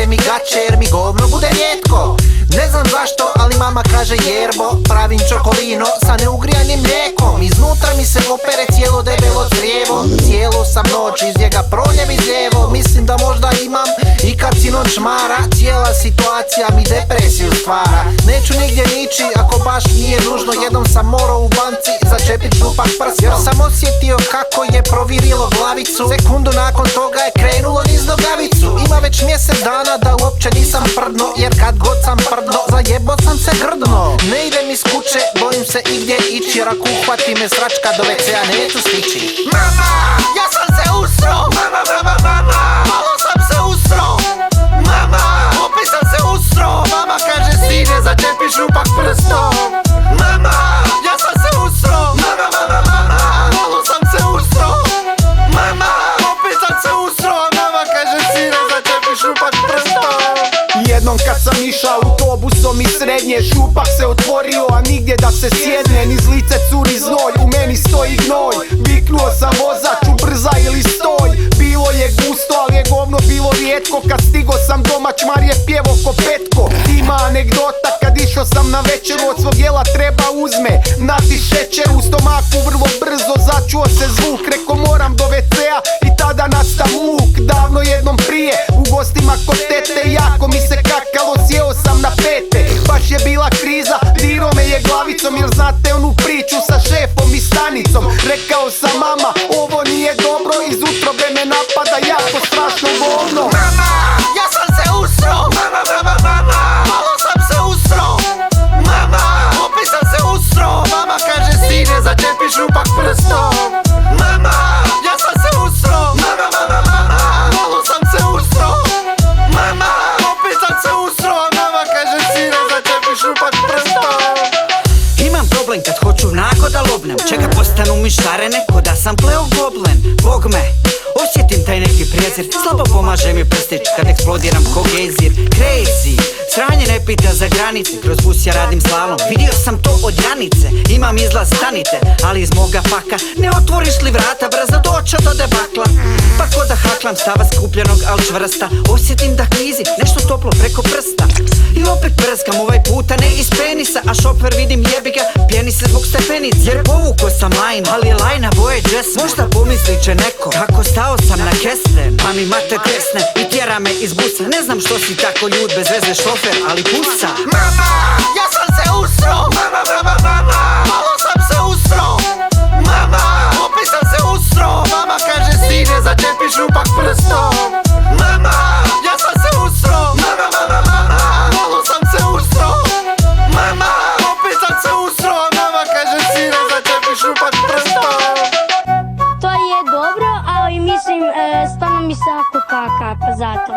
mi gaće jer mi govno bude rijetko. Ne znam zašto, ali mama kaže jerbo, pravim čokolino sa neugrijanim mlijekom. Iznutra mi se opere cijelo debelo crijevo, cijelu sam noć iz njega proljem iz lijevo. Mislim da možda imam i karcinom čmara, cijela situacija mi depresiju stvara. Neću nigdje nići ako baš nije nužno, jednom sam morao u banci začepit šupak prstom, jer sam osjetio kako je provirilo glavicu. Sekundu nakon toga je krenulo niz nogavicu. Ima već mjesec dana da uopće nisam prdno, jer kad god sam prdno zajebo sam se grdno. Ne idem iz kuće, bojim se igdje ići, jer ako uhvati me sračka do WC-a neću stići. Mama, ja sam se usro. Mama, mama, mama, malo sam se usro. Mama, opet sam se usro. Mama kaže sine začepi šupak prstom. Mama, ja sam se usro. Mama, mama, mama, malo sam se usro. Mama, opet sam se usro. Mama kaže sine začepi šupak prstom. Jednom kad sam išao autobusom iz srednje, šupak se otvorio, a nigdje da se sjedne. Niz lice curi znoj, u meni stoji gnoj. Viknuo sam vozaču, brza ili stoj. Bilo je gusto, ali je govno bilo rijetko. Kad stigo sam doma, čmar je pjevo ko Petko. Ima anegdota, kad išao sam na večeru, od svog jela treba uzme nati šećer. U stomaku vrlo brzo začuo se zvuk, reko moram do WC-a i tada nastav muk. Davno jednom prije, u gostima kod tete, jako mi se kakalo, sjeo sam na pete. Baš je bila kriza, diro me je glavicom, jer znate onu priču sa šefom i stanicom. Rekao sam mama, ovo nije dobro, iz utrobe me napada jako strašno govno. Mama, ja sam se usro. Mama, mama, mama, malo sam se usro. Mama, opet sam se usro. Mama kaže sine začepi šupak prstom. Mama, ja sam se usro. Mama, mama, mama, malo sam se usro. Mama, opet sam se usro. Mama kaže sine začepi šupak prstom. Imam problem kad hoću nako da lobnem, čeka postanu mi šarene ko da sam pleo goblen. Bog me, osjetim taj neki prijezir, slabo pomaže mi prstić kad eksplodiram ko gejzir. Crazy, sranje ne pita za granice, kroz bus ja radim slalom, vidio sam to od Janice. Imam izlaz, stanite, ali iz moga faka ne otvoriš li vrata, brzo doća do debakla. Pa ko da haklam, stava skupljenog al čvrsta, osjetim da klizi nešto toplo preko prsta. I opet prskam, ovaj puta ne iz penisa, a šofer vidim jebi ga, pjeni se zbog stepenic. Jer povuko sam lajn, ali je lajna boje džesme. Možda pomislit će neko kako stao sam na kesten, pa mi mater kresne i tjera me iz busa. Ne znam što si tako ljud, bez veze šofer, ali pusa. Mama, ja sam se usro. Mama, mama, mama, malo sam se usro. Mama, opet sam se usro. Mama kaže sine začepi šupak prstom. Mama, ja sam se usro. Mama, mama, mama, malo sam se usro. Mama, opet sam se usro. Mama kaže sine začepi šupak prstom. To je dobro, ali mislim, stvarno mi se jako kaka, pa zato.